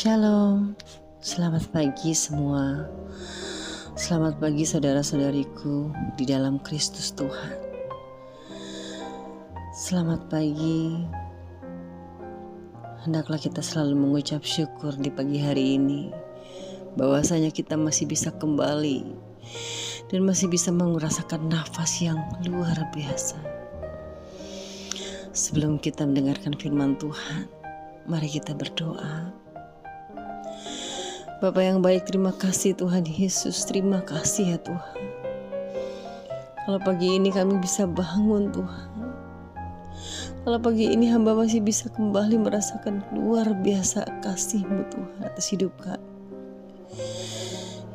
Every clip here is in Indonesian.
Shalom, selamat pagi semua. Selamat pagi saudara-saudariku di dalam Kristus Tuhan. Selamat pagi. Hendaklah kita selalu mengucap syukur di pagi hari ini, bahwasanya kita masih bisa kembali dan masih bisa merasakan nafas yang luar biasa. Sebelum kita mendengarkan firman Tuhan, mari kita berdoa. Bapa yang baik, terima kasih Tuhan Yesus, terima kasih ya Tuhan. Kalau pagi ini kami bisa bangun Tuhan, kalau pagi ini hamba masih bisa kembali merasakan luar biasa kasih-Mu Tuhan atas hidup kami.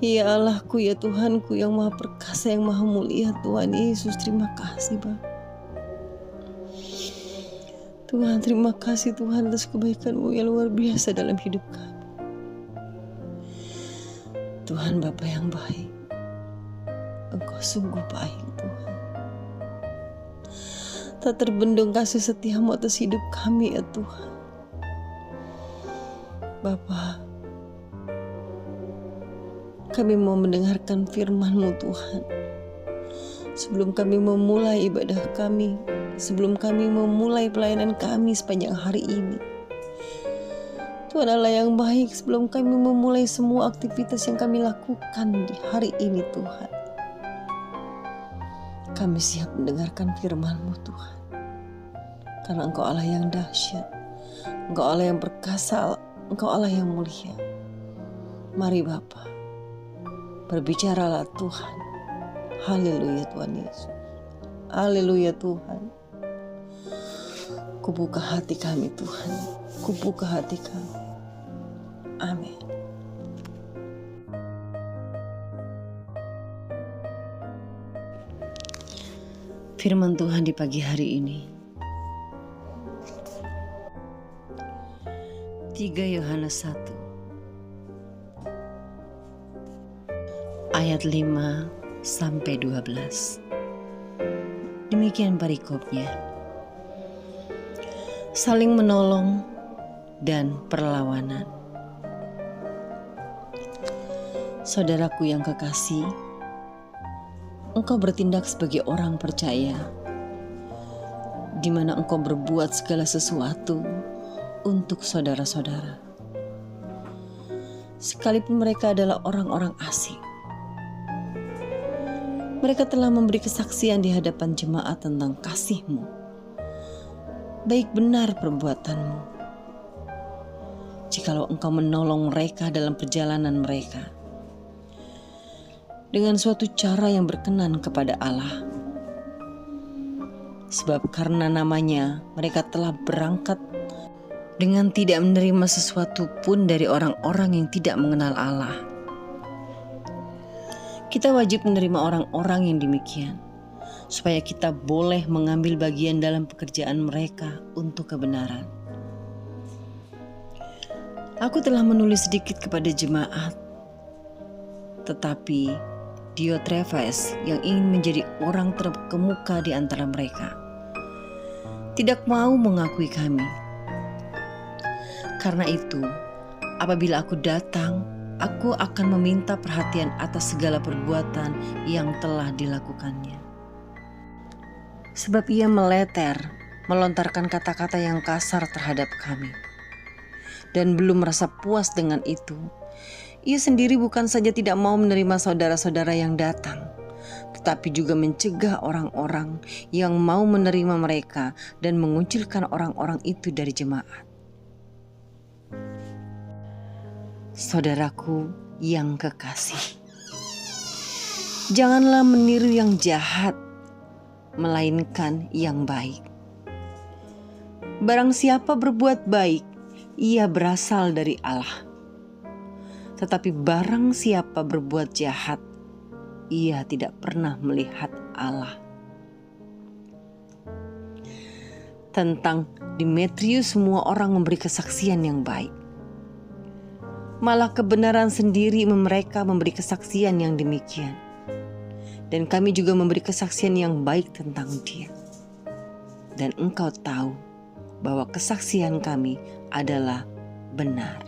Ya Allahku, ya Tuhanku yang maha perkasa, yang maha mulia, Tuhan Yesus, terima kasih Bapa. Tuhan, terima kasih Tuhan atas kebaikan-Mu yang luar biasa dalam hidup kami. Tuhan Bapa yang baik, Engkau sungguh baik Tuhan. Tak terbendung kasih setia-Mu atas hidup kami ya Tuhan. Bapa, kami mau mendengarkan firman-Mu Tuhan. Sebelum kami memulai ibadah kami, sebelum kami memulai pelayanan kami sepanjang hari ini, Tuhan Allah yang baik, sebelum kami memulai semua aktivitas yang kami lakukan di hari ini Tuhan, kami siap mendengarkan firman-Mu Tuhan. Karena Engkau Allah yang dahsyat, Engkau Allah yang perkasa, Engkau Allah yang mulia. Mari Bapa, berbicaralah Tuhan. Haleluya Tuhan Yesus. Haleluya Tuhan. Kubuka hati kami Tuhan, kubuka hati kami. Amin. Firman Tuhan di pagi hari ini, 3 Yohanes 1 ayat 5 sampai 12. Demikian perikopnya. Saling menolong dan perlawanan. Saudaraku yang kekasih, engkau bertindak sebagai orang percaya, di mana engkau berbuat segala sesuatu untuk saudara-saudara, sekalipun mereka adalah orang-orang asing. Mereka telah memberi kesaksian di hadapan jemaat tentang kasih-Mu. Baik benar perbuatan-Mu, jikalau engkau menolong mereka dalam perjalanan mereka, dengan suatu cara yang berkenan kepada Allah. Sebab karena namanya mereka telah berangkat dengan tidak menerima sesuatu pun dari orang-orang yang tidak mengenal Allah. Kita wajib menerima orang-orang yang demikian, supaya kita boleh mengambil bagian dalam pekerjaan mereka untuk kebenaran. Aku telah menulis sedikit kepada jemaat, tetapi Diotrefes yang ingin menjadi orang terkemuka di antara mereka tidak mau mengakui kami. Karena itu, apabila aku datang, aku akan meminta perhatian atas segala perbuatan yang telah dilakukannya. Sebab ia melontarkan kata-kata yang kasar terhadap kami. Dan belum merasa puas dengan itu, ia sendiri bukan saja tidak mau menerima saudara-saudara yang datang, tetapi juga mencegah orang-orang yang mau menerima mereka dan mengucilkan orang-orang itu dari jemaat. Saudaraku yang kekasih, janganlah meniru yang jahat, melainkan yang baik. Barang siapa berbuat baik, ia berasal dari Allah. Tetapi barang siapa berbuat jahat, ia tidak pernah melihat Allah. Tentang Demetrius semua orang memberi kesaksian yang baik. Malah kebenaran sendiri mereka memberi kesaksian yang demikian. Dan kami juga memberi kesaksian yang baik tentang dia. Dan engkau tahu bahwa kesaksian kami adalah benar.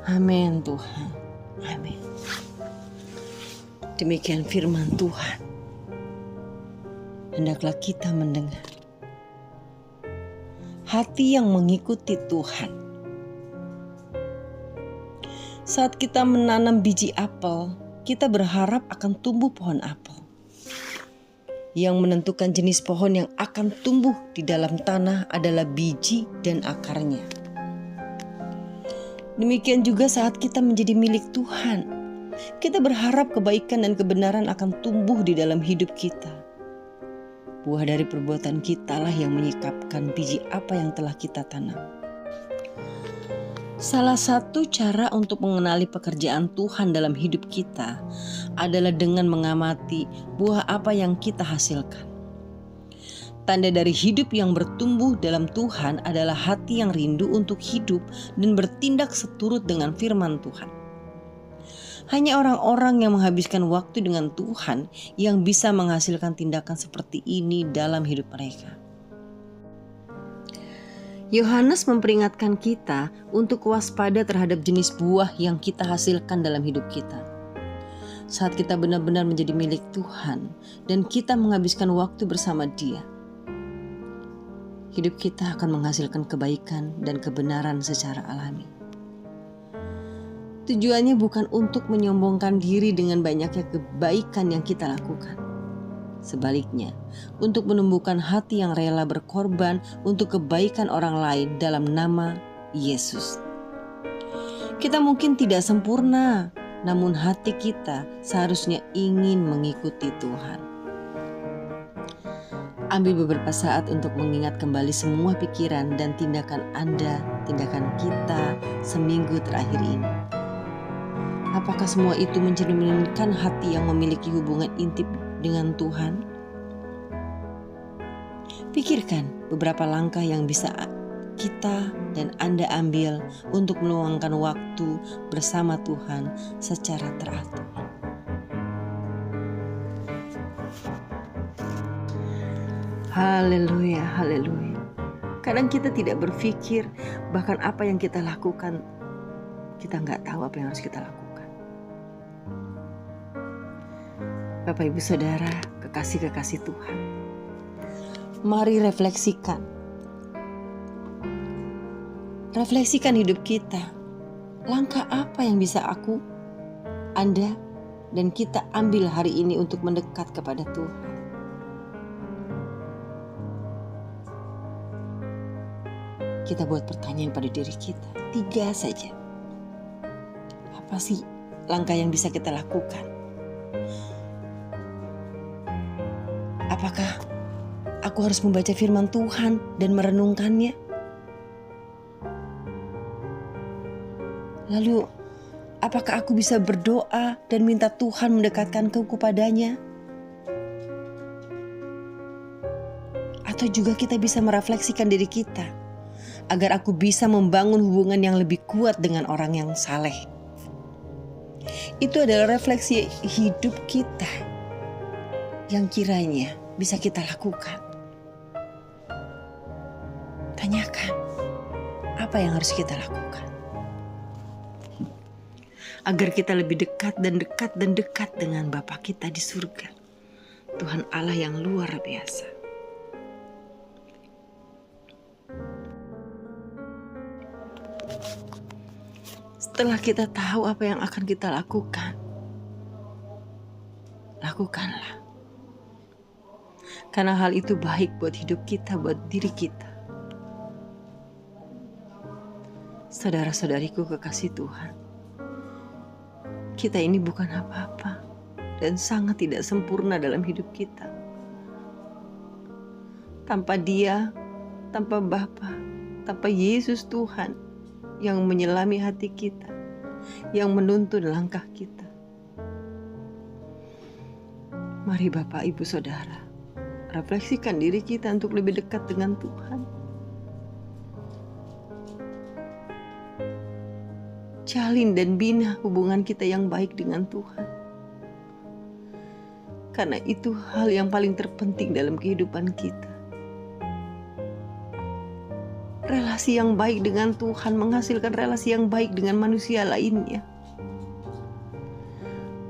Amin Tuhan. Amin. Demikian firman Tuhan. Hendaklah kita mendengar. Hati yang mengikuti Tuhan. Saat kita menanam biji apel, kita berharap akan tumbuh pohon apel. Yang menentukan jenis pohon yang akan tumbuh di dalam tanah adalah biji dan akarnya. Demikian juga saat kita menjadi milik Tuhan, kita berharap kebaikan dan kebenaran akan tumbuh di dalam hidup kita. Buah dari perbuatan kitalah yang menyikapkan biji apa yang telah kita tanam. Salah satu cara untuk mengenali pekerjaan Tuhan dalam hidup kita adalah dengan mengamati buah apa yang kita hasilkan. Tanda dari hidup yang bertumbuh dalam Tuhan adalah hati yang rindu untuk hidup dan bertindak seturut dengan firman Tuhan. Hanya orang-orang yang menghabiskan waktu dengan Tuhan yang bisa menghasilkan tindakan seperti ini dalam hidup mereka. Yohanes memperingatkan kita untuk waspada terhadap jenis buah yang kita hasilkan dalam hidup kita. Saat kita benar-benar menjadi milik Tuhan dan kita menghabiskan waktu bersama Dia, hidup kita akan menghasilkan kebaikan dan kebenaran secara alami. Tujuannya bukan untuk menyombongkan diri dengan banyaknya kebaikan yang kita lakukan. Sebaliknya, untuk menumbuhkan hati yang rela berkorban untuk kebaikan orang lain dalam nama Yesus. Kita mungkin tidak sempurna, namun hati kita seharusnya ingin mengikuti Tuhan. Ambil beberapa saat untuk mengingat kembali semua pikiran dan tindakan Anda, tindakan kita seminggu terakhir ini. Apakah semua itu mencerminkan hati yang memiliki hubungan intim dengan Tuhan? Pikirkan beberapa langkah yang bisa kita dan Anda ambil untuk meluangkan waktu bersama Tuhan secara teratur. Haleluya, haleluya. Kadang kita tidak berpikir, bahkan apa yang kita lakukan, kita nggak tahu apa yang harus kita lakukan. Bapak Ibu Saudara, kekasih-kekasih Tuhan, mari refleksikan. Refleksikan hidup kita. Langkah apa yang bisa aku, Anda, dan kita ambil hari ini untuk mendekat kepada Tuhan? Kita buat pertanyaan pada diri kita, 3 saja. Apa sih langkah yang bisa kita lakukan? Apakah aku harus membaca firman Tuhan dan merenungkannya? Lalu, apakah aku bisa berdoa dan minta Tuhan mendekatkanku kepadanya? Atau juga kita bisa merefleksikan diri kita, agar aku bisa membangun hubungan yang lebih kuat dengan orang yang saleh. Itu adalah refleksi hidup kita yang kiranya bisa kita lakukan. Tanyakan, apa yang harus kita lakukan agar kita lebih dekat dan dekat dan dekat dengan Bapa kita di surga, Tuhan Allah yang luar biasa. Setelah kita tahu apa yang akan kita lakukan, lakukanlah. Karena hal itu baik buat hidup kita, buat diri kita. Saudara-saudariku kekasih Tuhan, kita ini bukan apa-apa dan sangat tidak sempurna dalam hidup kita. Tanpa Dia, tanpa Bapa, tanpa Yesus Tuhan yang menyelami hati kita, yang menuntun langkah kita. Mari Bapak, Ibu, Saudara, refleksikan diri kita untuk lebih dekat dengan Tuhan. Jalin dan bina hubungan kita yang baik dengan Tuhan. Karena itu hal yang paling terpenting dalam kehidupan kita. relasi yang baik dengan Tuhan menghasilkan relasi yang baik dengan manusia lainnya.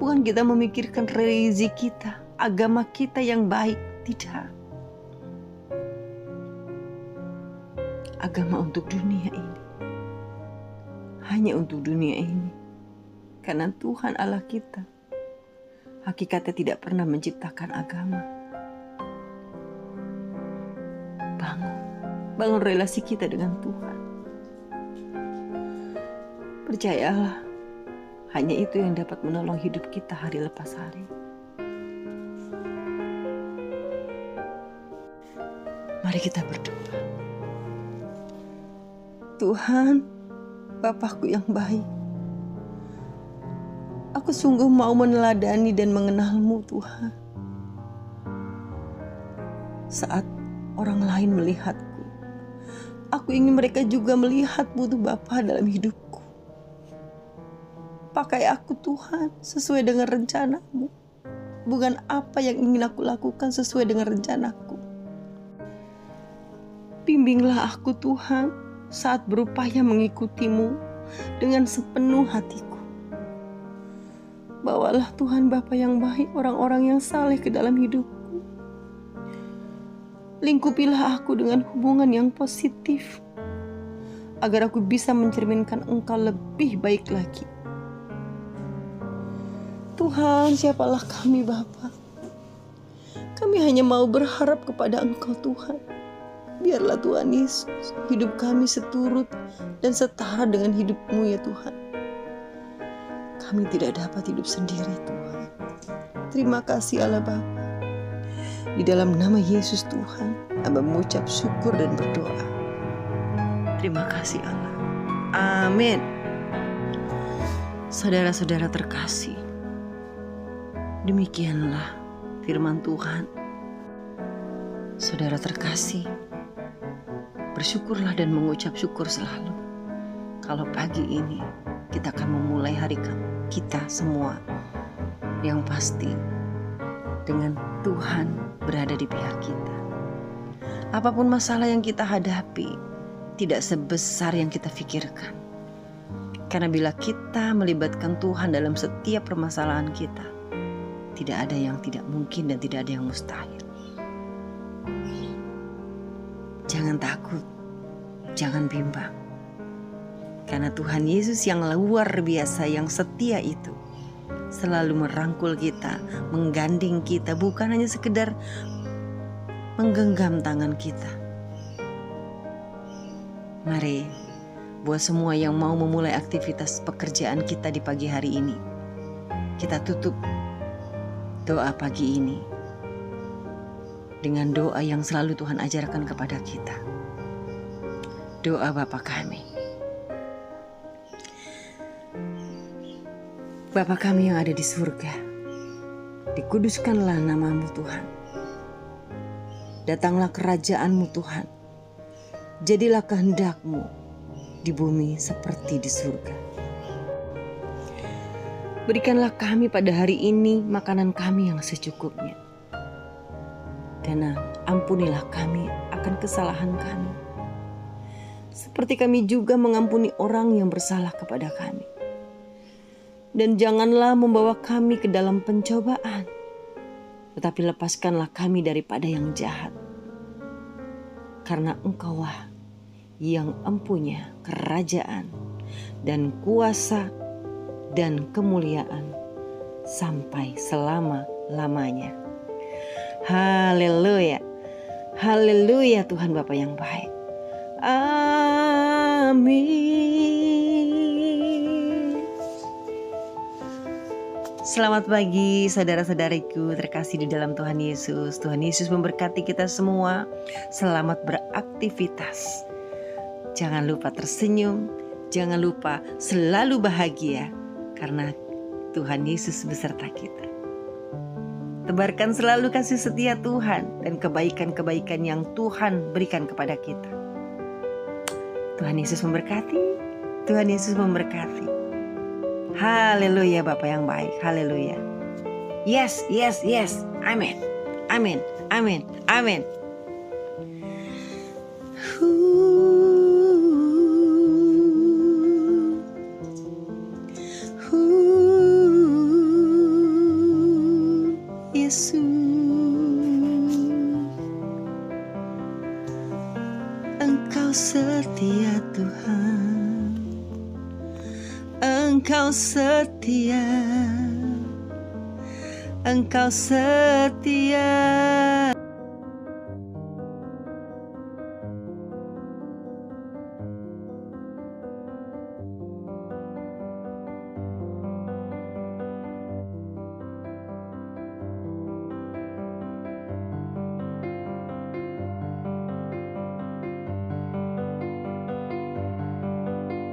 Bukan kita memikirkan religi kita, agama kita yang baik, tidak. Agama untuk dunia ini, hanya untuk dunia ini. Karena Tuhan Allah kita hakikatnya tidak pernah menciptakan agama. Bangun relasi kita dengan Tuhan. Percayalah, hanya itu yang dapat menolong hidup kita hari lepas hari. Mari kita berdoa. Tuhan, Bapakku yang baik, aku sungguh mau meneladani dan mengenal-Mu, Tuhan. Saat orang lain melihatku, aku ingin mereka juga melihat-Mu, tuh Bapa, dalam hidupku. Pakai aku, Tuhan, sesuai dengan rencana-Mu. Bukan apa yang ingin aku lakukan sesuai dengan rencanaku. Bimbinglah aku, Tuhan, saat berupaya mengikuti-Mu dengan sepenuh hatiku. Bawalah Tuhan Bapa yang baik orang-orang yang saleh ke dalam hidupku. Lingkupilah aku dengan hubungan yang positif, agar aku bisa mencerminkan Engkau lebih baik lagi. Tuhan, siapalah kami Bapa? Kami hanya mau berharap kepada Engkau, Tuhan. Biarlah Tuhan Yesus, hidup kami seturut dan setara dengan hidup-Mu ya Tuhan. Kami tidak dapat hidup sendiri, Tuhan. Terima kasih Allah Bapa. Di dalam nama Yesus Tuhan, Hamba mengucap syukur dan berdoa. Terima kasih Allah. Amin. Saudara-saudara terkasih, demikianlah firman Tuhan. Saudara terkasih, bersyukurlah dan mengucap syukur selalu. Kalau pagi ini kita akan memulai hari kita semua yang pasti dengan Tuhan berada di pihak kita. Apapun masalah yang kita hadapi, tidak sebesar yang kita pikirkan. Karena bila kita melibatkan Tuhan dalam setiap permasalahan kita, tidak ada yang tidak mungkin dan tidak ada yang mustahil. Jangan takut, jangan bimbang. Karena Tuhan Yesus yang luar biasa, yang setia itu, selalu merangkul kita, menggandeng kita, bukan hanya sekedar menggenggam tangan kita. Mari, buat semua yang mau memulai aktivitas pekerjaan kita di pagi hari ini, kita tutup doa pagi ini dengan doa yang selalu Tuhan ajarkan kepada kita. Doa Bapa kami. Bapa kami yang ada di surga, dikuduskanlah nama-Mu Tuhan. Datanglah kerajaan-Mu Tuhan. Jadilah kehendak-Mu di bumi seperti di surga. Berikanlah kami pada hari ini makanan kami yang secukupnya. Dan ampunilah kami akan kesalahan kami, seperti kami juga mengampuni orang yang bersalah kepada kami. Dan janganlah membawa kami ke dalam pencobaan, tetapi lepaskanlah kami daripada yang jahat. Karena Engkaulah yang empunya kerajaan dan kuasa dan kemuliaan sampai selama-lamanya. Haleluya. Haleluya Tuhan Bapa yang baik. Amin. Selamat pagi saudara-saudariku terkasih di dalam Tuhan Yesus. Tuhan Yesus memberkati kita semua. Selamat beraktivitas. Jangan lupa tersenyum. Jangan lupa selalu bahagia. Karena Tuhan Yesus beserta kita. Tebarkan selalu kasih setia Tuhan dan kebaikan-kebaikan yang Tuhan berikan kepada kita. Tuhan Yesus memberkati. Tuhan Yesus memberkati. Haleluya Bapa yang baik. Haleluya. Yes, yes, yes. Amin. Amin. Amin. Amin. Engkau setia Tuhan, Engkau setia, Engkau setia.